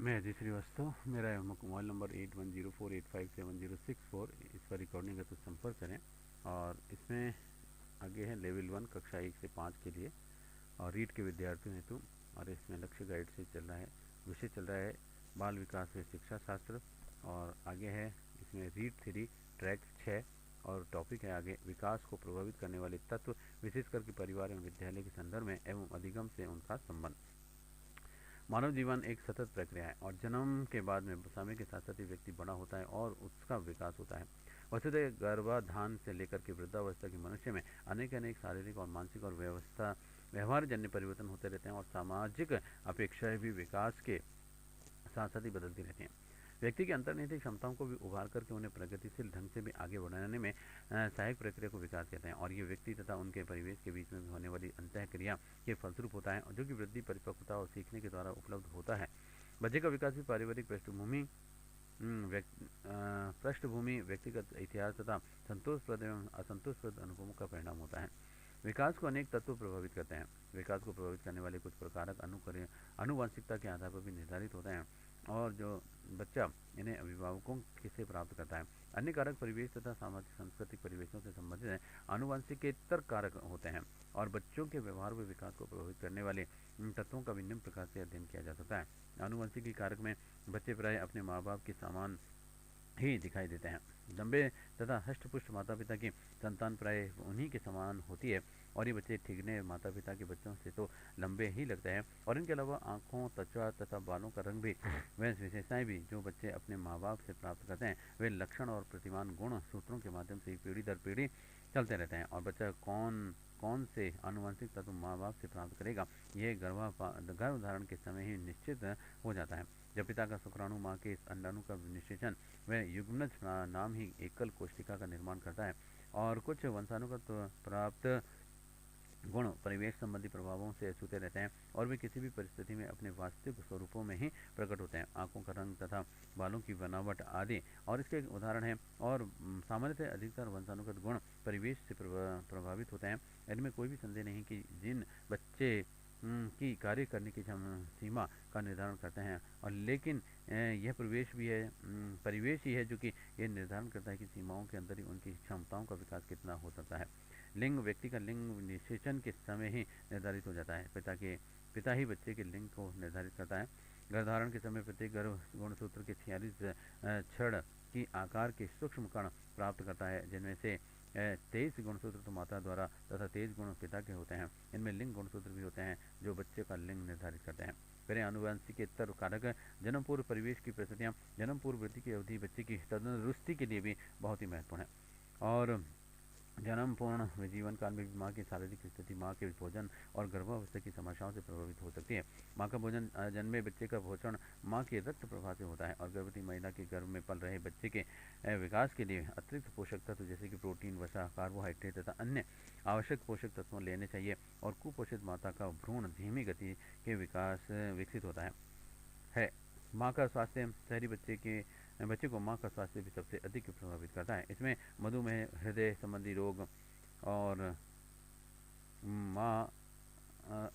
मैं अजय श्रीवास्तव, मेरा mobile number 8104857064, इस पर रिकॉर्डिंग है तो संपर्क करें। और इसमें आगे है लेवल 1 कक्षा 1 से 5 के लिए और रीड के विद्यार्थियों हेतु। और इसमें लक्ष्य गाइड से चल रहा है, विषय चल रहा है बाल विकास व शिक्षा शास्त्र। और आगे है इसमें रीड 3 ट्रैक 6 और टॉपिक है आगे विकास को प्रभावित करने वाले तत्व, विशेष करके परिवार एवं विद्यालय के संदर्भ में एवं अधिगम से उनका संबंध। मानव जीवन एक सतत प्रक्रिया है और जन्म के बाद में समय के साथ साथ ही व्यक्ति बड़ा होता है और उसका विकास होता है। वसुधैव गर्भाधान से लेकर के वृद्धावस्था के मनुष्य में अनेक अनेक शारीरिक और मानसिक और व्यवहार जन्य परिवर्तन होते रहते हैं और सामाजिक अपेक्षाएं भी विकास के साथ साथ ही बदलती रहती हैं। व्यक्ति की अंतर्निहित क्षमताओं को भी उभार करके उन्हें प्रगतिशील ढंग से भी आगे बढ़ाने में सहायक प्रक्रिया को विकास कहते हैं। और ये व्यक्ति तथा उनके परिवेश के बीच में भी होने वाली अंतः क्रिया के फलस्वरूप होता है, जो कि वृद्धि, परिपक्वता और सीखने के द्वारा उपलब्ध होता है। बच्चे का विकास भी पारिवारिक पृष्ठभूमि, व्यक्तिगत इतिहास तथा संतोषप्रद एवं असंतोषप्रद अनुभवों का परिणाम होता है। विकास को अनेक तत्व प्रभावित करते हैं। विकास को प्रभावित करने वाले कुछ प्रकारक अनुवांशिकता के आधार पर भी निर्धारित होते हैं और जो बच्चा इन्हें अभिभावकों से प्राप्त करता है। अन्य कारक परिवेश तथा सामाजिक सांस्कृतिक परिवेशों से संबंधित हैं, आनुवंशिकेतर कारक होते हैं। और बच्चों के व्यवहार व विकास को प्रभावित करने वाले इन तत्वों का भी निम्न प्रकार से अध्ययन किया जा सकता है। आनुवंशिकी कारक में बच्चे प्राय अपने माँ बाप के समान ही दिखाई देते हैं। लंबे तथा हष्ट-पुष्ट माता-पिता की संतान प्राय उन्हीं के समान होती है और ये बच्चे ठिगने माता-पिता के बच्चों से तो लंबे ही लगते हैं। और इनके अलावा आँखों, त्वचा तथा बालों का रंग भी वह विशेषताएं भी जो बच्चे अपने माँ बाप से प्राप्त करते हैं, वे लक्षण और प्रतिमान गुण सूत्रों के माध्यम से पीढ़ी दर पीढ़ी चलते रहते हैं। और बच्चा कौन कौन से आनुवंशिक तत्व माँ बाप से प्राप्त करेगा, यह गर्भधारण के समय ही निश्चित हो जाता है। जब पिता का शुक्राणु माँ के अंडाणु का निषेचन वह युग्मनज नाम ही एकल कोशिका का निर्माण करता है। और कुछ वंशानुगत प्राप्त गुण परिवेश संबंधी प्रभावों से छूते रहते हैं और वे किसी भी परिस्थिति में अपने वास्तविक स्वरूपों में ही प्रकट होते हैं। आंखों का रंग तथा बालों की बनावट आदि और इसके एक उदाहरण है। और सामान्यतः अधिकतर वंशानुगत गुण परिवेश से प्रभावित होते हैं। इनमें कोई भी संदेह नहीं कि जिन बच्चे की कार्य करने की सीमा का निर्धारण करते हैं और लेकिन यह परिवेश ही है जो कि यह निर्धारण करता है कि सीमाओं के अंदर ही उनकी क्षमताओं का विकास कितना हो सकता है। लिंग व्यक्ति का लिंग निषेचन के समय ही निर्धारित हो जाता है। पिता ही बच्चे के लिंग को निर्धारित करता है। गर्भधारण के समय प्रत्येक गर्भ गुणसूत्र के 46 छड़ की आकार के सूक्ष्म कण प्राप्त करता है, जिनमें से 23 गुणसूत्र तो माता द्वारा तथा 23 गुण पिता के होते हैं। इनमें लिंग गुणसूत्र भी होते हैं जो बच्चे का लिंग निर्धारित करते हैं। फिर आनुवंशिकेतर कारक जन्म पूर्व परिवेश की परिस्थितियाँ जन्म पूर्व वृद्धि की अवधि बच्चे की तंदुरुस्ती के लिए भी बहुत ही महत्वपूर्ण है। और जन्म पूर्ण जीवन काल में भी माँ की शारीरिक स्थिति, माँ के भोजन और गर्भावस्था की समस्याओं से प्रभावित हो सकती है। माँ का भोजन, जन्मे बच्चे का पोषण माँ के रक्त प्रवाह से होता है और गर्भवती महिला के गर्भ में पल रहे बच्चे के विकास के लिए अतिरिक्त पोषक तत्व जैसे कि प्रोटीन, वसा, कार्बोहाइड्रेट तथा अन्य आवश्यक पोषक तत्व लेने चाहिए। और कुपोषित माता का भ्रूण धीमी गति के विकास विकसित होता है। माँ का स्वास्थ्य शहरी बच्चे को माँ का स्वास्थ्य भी सबसे अधिक प्रभावित करता है। इसमें मधुमेह, हृदय संबंधी रोग और माँ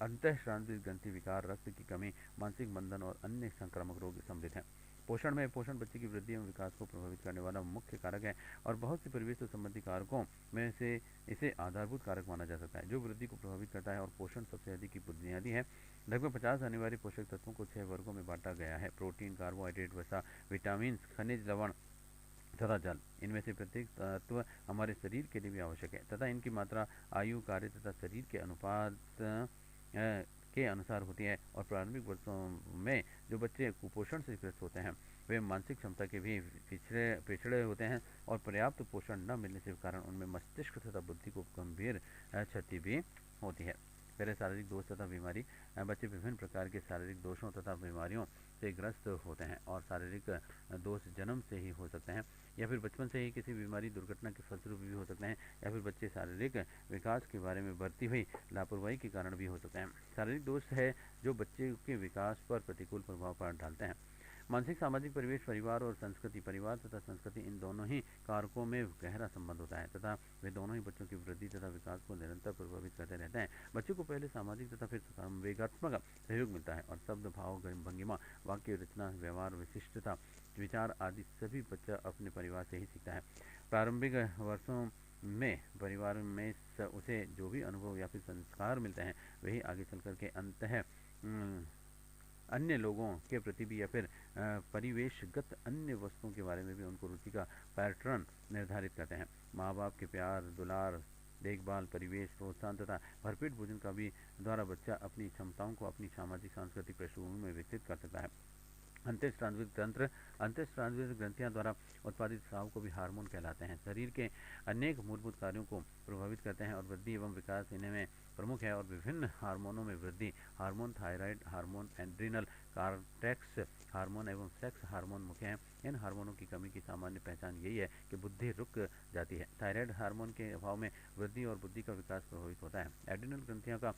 अंतःस्रावी ग्रंथि विकार, रक्त की कमी, मानसिक बंधन और अन्य संक्रामक रोग सम्मिलित हैं। पोषण बच्चे की वृद्धि एवं विकास को प्रभावित करने वाला मुख्य कारक है और बहुत सी परिवेश संबंधी कारकों में से इसे आधारभूत कारक माना जा सकता है जो वृद्धि को प्रभावित करता है। और पोषण सबसे अधिक की बुनियादी है। लगभग 50 अनिवार्य पोषक तत्वों को 6 वर्गों में बांटा गया है: प्रोटीन, कार्बोहाइड्रेट, वसा, विटामिन, खनिज लवण तथा जल। इनमें से प्रत्येक तत्व हमारे शरीर के लिए भी आवश्यक है तथा इनकी मात्रा आयु, कार्य तथा शरीर के अनुपात के अनुसार होती है। और प्रारंभिक वर्षों में जो बच्चे कुपोषण से ग्रस्त होते हैं वे मानसिक क्षमता के भी पिछड़े होते हैं और पर्याप्त पोषण न मिलने के कारण उनमें मस्तिष्क तथा बुद्धि को गंभीर क्षति भी होती है। फिर शारीरिक दोष तथा बीमारी। बच्चे विभिन्न प्रकार के शारीरिक दोषों तथा बीमारियों से ग्रस्त होते हैं और शारीरिक दोष जन्म से ही हो सकते हैं या फिर बचपन से ही किसी बीमारी, दुर्घटना के फलस्वरूप भी हो सकते हैं या फिर बच्चे शारीरिक विकास के बारे में बरती हुई लापरवाही के कारण भी हो सकते हैं। शारीरिक दोष है जो बच्चे के विकास पर प्रतिकूल प्रभाव डालते हैं। मानसिक सामाजिक परिवेश परिवार और संस्कृति, परिवार तथा संस्कृति इन दोनों ही कारकों में गहरा संबंध होता है तथा वे दोनों ही बच्चों की वृद्धि तथा विकास को निरंतर प्रभावित करते रहते हैं। बच्चों को पहले सामाजिक तथा फिर संवेगात्मक सहयोग मिलता है और शब्द, भाव, भंगिमा, वाक्य रचना, व्यवहार, विशिष्टता, विचार आदि सभी बच्चा अपने परिवार से ही सीखता है। प्रारंभिक वर्षों में परिवार में उसे जो भी अनुभव या फिर संस्कार मिलते हैं वही आगे चल कर के अंततः अन्य लोगों के प्रति भी या फिर परिवेशगत अन्य वस्तुओं के बारे में भी उनको रुचि का पैटर्न निर्धारित करते हैं। माँ बाप के प्यार, दुलार, देखभाल, परिवेश, प्रोत्साहन तथा भरपेट भोजन का भी द्वारा बच्चा अपनी क्षमताओं को अपनी सामाजिक सांस्कृतिक पृष्ठभूमि में विकसित कर सकता है। अंतःस्रावित तंत्र अंतःस्रावित ग्रंथियां द्वारा उत्पादित स्राव को भी हार्मोन कहलाते हैं। शरीर के अनेक मूलभूत कार्यों को प्रभावित करते हैं और वृद्धि एवं विकास इनमें प्रमुख है। और विभिन्न हार्मोनों में वृद्धि hormone, thyroid hormone, adrenal cortex hormone एवं सेक्स हार्मोन मुख्य हैं। इन हार्मोनों की कमी की सामान्य पहचान यही है कि बुद्धि रुक जाती है। थायराइड हार्मोन के अभाव में वृद्धि और बुद्धि का विकास प्रभावित होता है। एड्रिनल ग्रंथियों का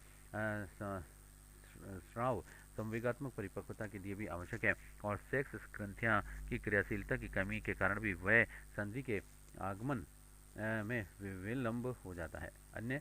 स्राव संवेगात्मक परिपक्वता के लिए भी आवश्यक है और सेक्स ग्रंथियां की क्रियाशीलता की कमी के कारण भी वह संधि के आगमन में विलंब हो जाता है। अन्य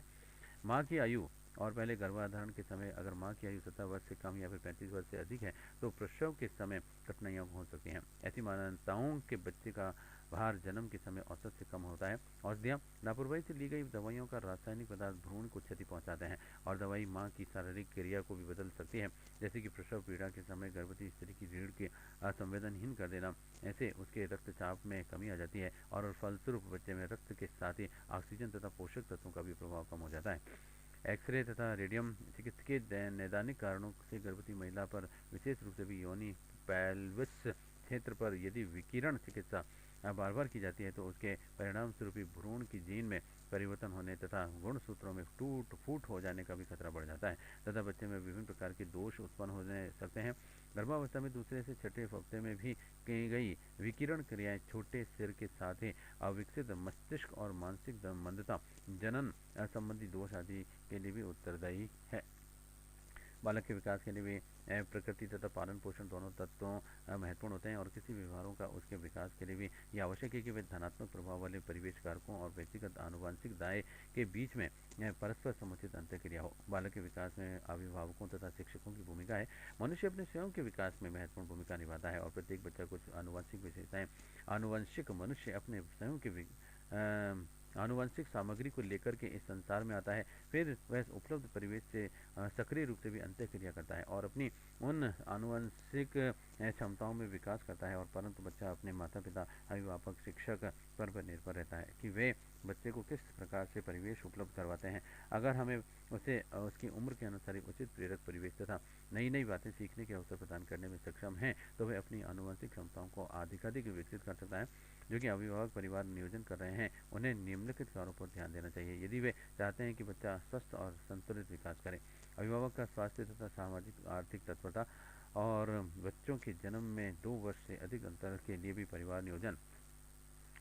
माँ की आयु और पहले गर्भाधारण के समय अगर माँ की आयु 17 वर्ष से कम या फिर 35 वर्ष से अधिक है तो प्रसव के समय कठिनाइयाँ हो सकती हैं। ऐसी मान्यताओं के बच्चे का भार जन्म के समय औसत से कम होता है। औषधियाँ लापरवाही से ली गई दवाइयों का रासायनिक पदार्थ भ्रूण को क्षति पहुंचाते हैं और दवाई माँ की शारीरिक क्रिया को भी बदल सकती है, जैसे कि प्रसव पीड़ा के समय गर्भवती स्त्री की रीढ़ के असंवेदनहीन कर देना। ऐसे उसके रक्तचाप में कमी आ जाती है और फलस्वरूप बच्चे में रक्त के साथ ही ऑक्सीजन तथा पोषक तत्वों का भी प्रभाव कम हो जाता है। एक्सरे तथा रेडियम चिकित्सकीय नैदानिक कारणों से गर्भवती महिला पर विशेष रूप से भी योनि पेल्विस क्षेत्र पर यदि विकिरण चिकित्सा बार बार की जाती है तो उसके परिणाम स्वरूप भ्रूण की जीन में परिवर्तन होने तथा गुणसूत्रों में टूट फूट हो जाने का भी खतरा बढ़ जाता है तथा बच्चे में विभिन्न प्रकार के दोष उत्पन्न होने सकते हैं। गर्भावस्था में दूसरे से छठे हफ्ते में भी की गई विकिरण क्रियाएं छोटे सिर के साथ ही अविकसित मस्तिष्क और मानसिक मंदता, जनन संबंधी दोष आदि के लिए भी उत्तरदायी है। बालक के विकास के लिए भी प्रकृति तथा पालन पोषण दोनों तत्वों महत्वपूर्ण होते हैं और किसी व्यवहारों का उसके विकास के लिए भी यह आवश्यक है कि वे धनात्मक प्रभाव वाले परिवेश कारकों और व्यक्तिगत आनुवंशिक दाय के बीच में परस्पर समुचित अंतःक्रिया हो। बालक के विकास में अभिभावकों तथा शिक्षकों की भूमिका है। मनुष्य अपने स्वयं के विकास में महत्वपूर्ण भूमिका निभाता है और प्रत्येक बच्चा कुछ आनुवंशिक विशेषताएं आनुवंशिक मनुष्य अपने स्वयं के आनुवंशिक सामग्री को लेकर के इस संसार में आता है। फिर वह उपलब्ध परिवेश से सक्रिय रूप से भी अंतःक्रिया करता है और अपनी उन आनुवंशिक क्षमताओं में विकास करता है। और परंतु बच्चा अपने माता पिता, अभिभावक, शिक्षक पर निर्भर रहता है कि वे बच्चे को किस प्रकार से परिवेश उपलब्ध करवाते हैं। अगर हमें उसे उसकी उम्र के अनुसार उचित प्रेरक परिवेश तथा नई नई बातें सीखने के अवसर प्रदान करने में सक्षम हैं तो वह अपनी आनुवंशिक क्षमताओं को अधिकाधिक विकसित कर सकता है। जो कि अभिभावक परिवार नियोजन कर रहे हैं उन्हें निम्नलिखित कार्यों पर ध्यान देना चाहिए यदि वे चाहते हैं कि बच्चा स्वस्थ और संतुलित विकास करे। अभिभावक का स्वास्थ्य तथा सामाजिक आर्थिक तत्परता और बच्चों के जन्म में 2 वर्ष से अधिक अंतर के लिए भी परिवार नियोजन,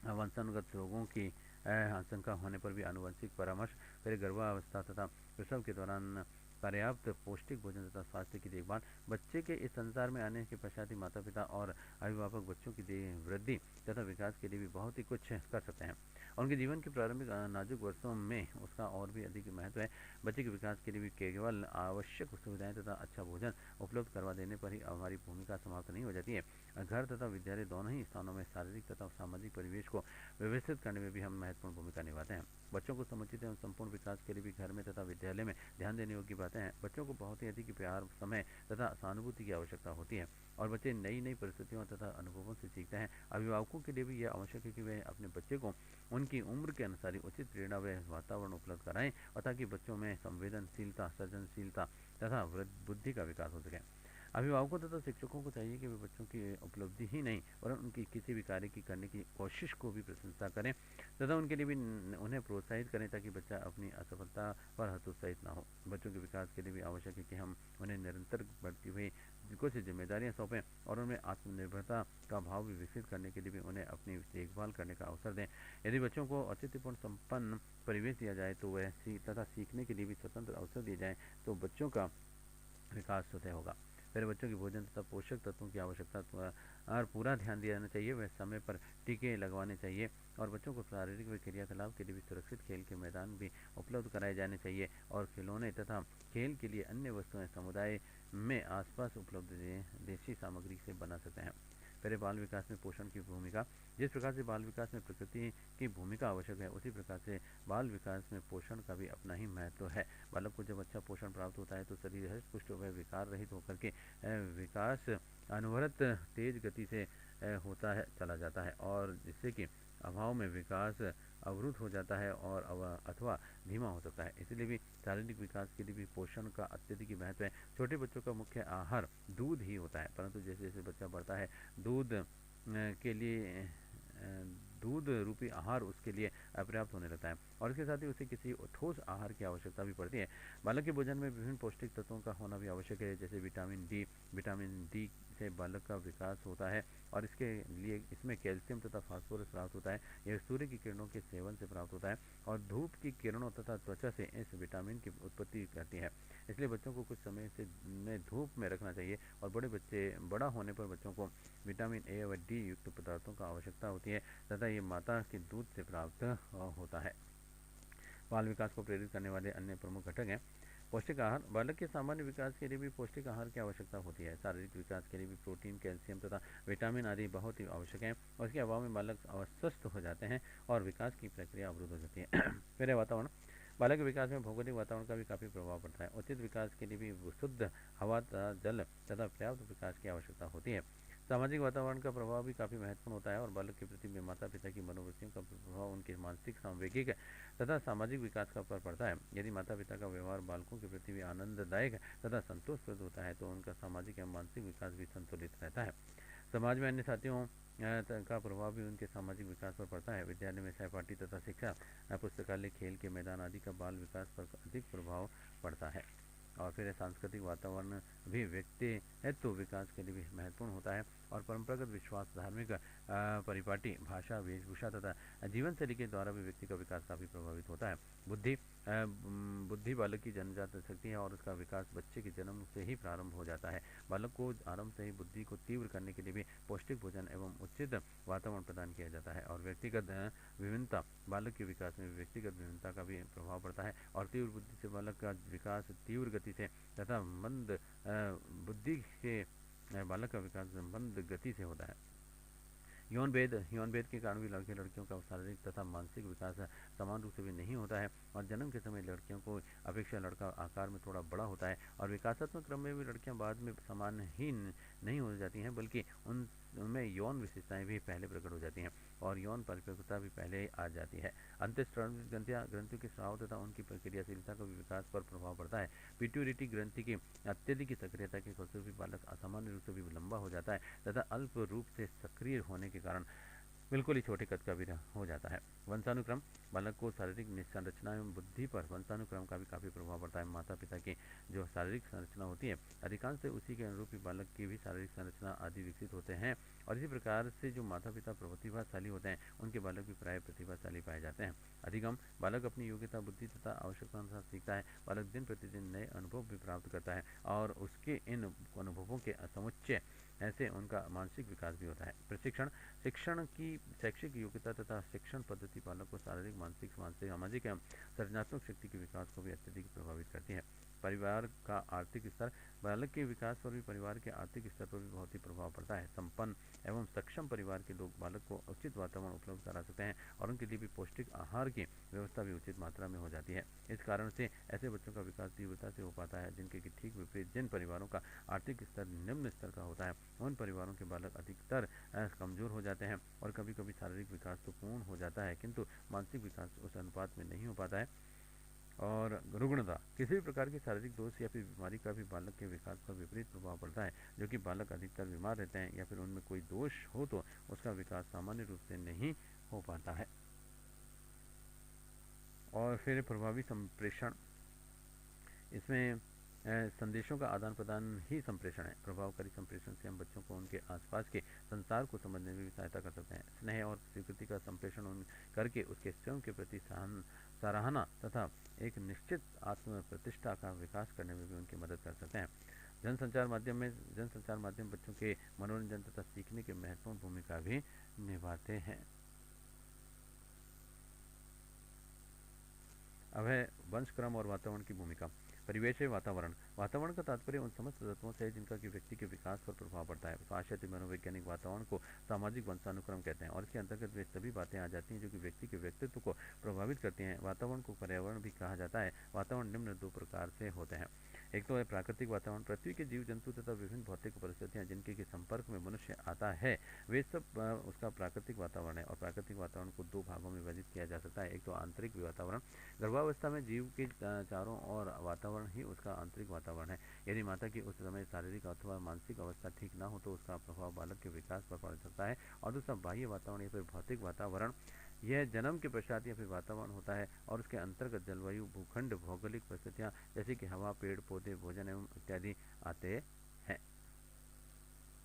वंशानुगत रोगों की आशंका होने पर भी आनुवंशिक परामर्श करे। गर्भावस्था तथा प्रसव के दौरान पर्याप्त पौष्टिक भोजन तथा स्वास्थ्य की देखभाल, बच्चे के इस संसार में आने के पश्चात ही माता पिता और अभिभावक बच्चों की वृद्धि तथा विकास के लिए भी बहुत ही कुछ कर सकते हैं। उनके जीवन के प्रारंभिक नाजुक वर्षों में उसका और भी अधिक महत्व है। बच्चे के विकास के लिए भी केवल आवश्यक सुविधाएं तथा अच्छा भोजन उपलब्ध करवा देने पर ही हमारी भूमिका समाप्त नहीं हो जाती है। घर तथा विद्यालय दोनों ही स्थानों में शारीरिक तथा सामाजिक परिवेश को व्यवस्थित करने में भी हम महत्वपूर्ण भूमिका निभाते हैं। बच्चों को समुचित एवं संपूर्ण विकास के लिए भी घर में तथा विद्यालय में ध्यान देने योग्य बातें हैं। बच्चों को बहुत ही अधिक प्यार, समय तथा सहानुभूति की आवश्यकता होती है और बच्चे नई नई परिस्थितियों तथा अनुभवों से सीखते हैं। अभिभावकों के लिए भी यह आवश्यक है कि वे अपने बच्चे को उनकी उम्र के अनुसार उचित प्रेरणा व वातावरण उपलब्ध कराएं और ताकि बच्चों में संवेदनशीलता, सृजनशीलता तथा बुद्धि का विकास हो सके। अभिभावकों तथा शिक्षकों को चाहिए कि वे बच्चों की उपलब्धि ही नहीं और उनकी किसी भी कार्य की करने की कोशिश को भी प्रशंसा करें तथा उनके लिए भी उन्हें प्रोत्साहित करें ताकि बच्चा अपनी असफलता पर हतोत्साहित ना हो। बच्चों के विकास के लिए भी आवश्यक है कि हम उन्हें निरंतर बढ़ती हुई कुछ जिम्मेदारियां सौंपें और उनमें आत्मनिर्भरता का भाव भी विकसित करने के लिए भी उन्हें अपनी देखभाल करने का अवसर दें। यदि बच्चों को औचित्यपूर्ण संपन्न परिवेश दिया जाए तो वह तथा सीखने के लिए भी स्वतंत्र अवसर दिए जाए तो बच्चों का विकास स्वतः होगा। फिर बच्चों की भोजन तथा पोषक तत्वों की आवश्यकता और पूरा ध्यान दिया जाना चाहिए। वह समय पर टीके लगवाने चाहिए और बच्चों को शारीरिक व क्रियाकलाप के लिए भी सुरक्षित खेल के मैदान भी उपलब्ध कराए जाने चाहिए और खिलौने तथा खेल के लिए अन्य वस्तुएं समुदाय में आसपास उपलब्ध देसी सामग्री से बना सकते हैं। फिर बाल विकास में पोषण की भूमिका। जिस प्रकार से बाल विकास में प्रकृति की भूमिका आवश्यक है, उसी प्रकार से बाल विकास में पोषण का भी अपना ही महत्व है। बालक को जब अच्छा पोषण प्राप्त होता है तो शरीर हष्ट पुष्ट व विकार रहित होकर के विकास अनवरत तेज गति से होता है चला जाता है और जिससे कि अभाव में विकास अवरुद्ध हो जाता है और अथवा धीमा हो सकता है। इसलिए भी शारीरिक विकास के लिए भी पोषण का अत्यधिक महत्व है। छोटे बच्चों का मुख्य आहार दूध ही होता है, परंतु जैसे जैसे बच्चा बढ़ता है दूध के लिए दूध रूपी आहार उसके लिए अपर्याप्त होने लगता है और इसके साथ ही उसे किसी ठोस आहार की आवश्यकता भी पड़ती है। बालक के भोजन में विभिन्न पौष्टिक तत्वों का होना भी आवश्यक है, जैसे विटामिन डी से बालक का विकास होता है और इसके लिए इसमें कैल्शियम तथा फास्फोरस प्राप्त होता है। यह सूर्य की किरणों के सेवन से प्राप्त होता है और धूप की किरणों तथा त्वचा से इस विटामिन की उत्पत्ति करती है। इसलिए बच्चों को कुछ समय से में धूप में रखना चाहिए और बड़ा होने पर बच्चों को विटामिन ए व डी युक्त पदार्थों का आवश्यकता होती है तथा ये माता के दूध से प्राप्त होता है। बाल विकास को प्रेरित करने वाले अन्य प्रमुख घटक हैं पौष्टिक आहार। बालक के सामान्य विकास के लिए भी पौष्टिक आहार की आवश्यकता होती है। शारीरिक विकास के लिए भी प्रोटीन, कैल्शियम तथा विटामिन आदि बहुत ही आवश्यक हैं और इसके अभाव में बालक अस्वस्थ हो जाते हैं और विकास की प्रक्रिया अवरुद्ध हो जाती है। फिर वातावरण। बालक के विकास में भौगोलिक वातावरण का भी काफ़ी प्रभाव पड़ता है। उचित विकास के लिए भी शुद्ध हवा तथा जल तथा पर्याप्त विकास की आवश्यकता होती है। सामाजिक वातावरण का प्रभाव भी काफ़ी महत्वपूर्ण होता है और बालक के प्रति माता पिता की मनोवृत्तियों का प्रभाव उनके मानसिक, सांवेगिक तथा सामाजिक विकास का पर पड़ता है। यदि माता पिता का व्यवहार बालकों के प्रति भी आनंददायक तथा संतोषप्रद होता है तो उनका सामाजिक एवं मानसिक विकास भी संतुलित रहता है। समाज में अन्य साथियों का प्रभाव भी उनके सामाजिक विकास पर पड़ता है। विद्यालय में सहपाठी तथा शिक्षा, पुस्तकालय, खेल के मैदान आदि का बाल विकास पर अधिक प्रभाव पड़ता है। और फिर सांस्कृतिक वातावरण भी व्यक्तित्व विकास के लिए भी महत्वपूर्ण होता है और परंपरागत विश्वास, धार्मिक परिपाटी, भाषा, वेशभूषा तथा जीवन शैली के द्वारा भी व्यक्ति का विकास काफ़ी प्रभावित होता है। बुद्धि बालक की जन्मजात शक्ति है और उसका विकास बच्चे के जन्म से ही प्रारंभ हो जाता है। बालक को आरंभ से ही बुद्धि को तीव्र करने के लिए भी पौष्टिक भोजन एवं उचित वातावरण प्रदान किया जाता है और व्यक्तिगत विभिन्नता। बालक के विकास में व्यक्तिगत विभिन्नता का भी प्रभाव पड़ता है और तीव्र बुद्धि से बालक का विकास तीव्र गति से तथा मंद बुद्धि से बालक का विकास मंद गति से होता है। यौन भेद के कारण भी लड़के लड़कियों का शारीरिक तथा मानसिक विकास समान रूप से भी नहीं होता है और जन्म के समय लड़कियों को अपेक्षा लड़का आकार में थोड़ा बड़ा होता है और विकासात्मक क्रम में भी लड़कियां बाद में समान ही नहीं हो जाती हैं, बल्कि उनमें यौन विशेषताएं भी पहले प्रकट हो जाती हैं और यौन परिपक्वता भी पहले ही आ जाती है। अंतःस्रावी ग्रंथियों के स्राव तथा उनकी क्रियाशीलता का भी विकास पर प्रभाव पड़ता है। पिट्यूटरी ग्रंथि की अत्यधिक सक्रियता के फलस्वरूप भी बालक असामान्य रूप से भी लंबा हो जाता है तथा अल्प रूप से सक्रिय होने के कारण बिल्कुल ही छोटे कद का भी हो जाता है। वंशानुक्रम। बालक को शारीरिक संरचना एवं बुद्धि पर वंशानुक्रम का भी काफ़ी प्रभाव पड़ता है। माता पिता की जो शारीरिक संरचना होती है अधिकांश से उसी के अनुरूप ही बालक की भी शारीरिक संरचना आदि विकसित होते हैं और इसी प्रकार से जो माता पिता प्रतिभाशाली होते हैं उनके बालक भी प्राय प्रतिभाशाली पाए जाते हैं। अधिगम। बालक अपनी योग्यता, बुद्धि तथा आवश्यकता अनुसार सीखता है। बालक दिन प्रतिदिन नए अनुभव भी प्राप्त करता है और उसके इन अनुभवों के समुच्चय ऐसे उनका मानसिक विकास भी होता है। प्रशिक्षण। शिक्षण की शैक्षिक योग्यता तथा शिक्षण पद्धति बालक को शारीरिक, मानसिक, सामाजिक एवं सृजनात्मक शक्ति के विकास को भी अत्यधिक प्रभावित करती है। परिवार का आर्थिक स्तर। बालक के विकास पर भी परिवार के आर्थिक स्तर पर भी बहुत ही प्रभाव पड़ता है। संपन्न एवं सक्षम परिवार के लोग बालक को उचित वातावरण उपलब्ध करा सकते हैं और उनके लिए भी पौष्टिक आहार की व्यवस्था भी उचित मात्रा में हो जाती है। इस कारण से ऐसे बच्चों का विकास तीव्रता से हो पाता है जिनके कि ठीक विपरीत जिन परिवारों का आर्थिक स्तर निम्न स्तर का होता है उन परिवारों के बालक अधिकतर कमज़ोर हो जाते हैं और कभी कभी शारीरिक विकास तो पूर्ण हो जाता है किंतु मानसिक विकास उस अनुपात में नहीं हो पाता है। और रुग्णता। किसी भी प्रकार के शारीरिक दोष या फिर बीमारी का भी बालक के विकास पर विपरीत प्रभाव पड़ता है। जो कि बालक अधिकतर बीमार रहते हैं या फिर उनमें कोई दोष हो तो उसका विकास सामान्य रूप से नहीं हो पाता है। और फिर प्रभावी संप्रेषण। इसमें संदेशों का आदान प्रदान ही संप्रेषण है। प्रभावकारी संप्रेषण से हम बच्चों को उनके आसपास के संसार को समझने में भी सहायता कर सकते हैं। स्नेह और स्वीकृति का संप्रेषण करके उसके स्वयं के प्रति सराहना तथा एक निश्चित आत्म प्रतिष्ठा का विकास करने में भी उनकी मदद कर सकते हैं। जनसंचार माध्यम बच्चों के मनोरंजन तथा सीखने की महत्वपूर्ण भूमिका भी निभाते हैं। अब है वंश क्रम और वातावरण की भूमिका। परिवेश है वातावरण। वातावरण का तात्पर्य उन समस्त तत्वों से है जिनका कि व्यक्ति के विकास पर प्रभाव पड़ता है। पाश्चात्य मनोवैज्ञानिक वातावरण को सामाजिक वंशानुक्रम कहते हैं और इसके अंतर्गत वे सभी बातें आ जाती हैं जो कि व्यक्ति के व्यक्तित्व को प्रभावित करती हैं। वातावरण को पर्यावरण भी कहा जाता है। वातावरण निम्न दो प्रकार से होते हैं। एक तो है प्राकृतिक वातावरण। पृथ्वी के जीव जंतु तथा विभिन्न भौतिक परिस्थितियां जिनके के संपर्क में मनुष्य आता है वे सब उसका प्राकृतिक वातावरण है। और प्राकृतिक वातावरण को दो भागों में विभाजित किया जा सकता है। एक तो आंतरिक वातावरण। गर्भावस्था में जीव के चारों ओर वातावरण ही उसका आंतरिक वातावरण है। यदि माता की उस समय शारीरिक अथवा मानसिक अवस्था ठीक ना हो तो उसका प्रभाव बालक के विकास पर पड़ सकता है। और दूसरा बाह्य वातावरण या फिर भौतिक वातावरण, यह जन्म के पश्चात या फिर वातावरण होता है और उसके अंतर्गत जलवायु, भूखंड, भौगोलिक परिस्थितियां जैसे कि हवा, पेड़ पौधे, भोजन एवं इत्यादि आते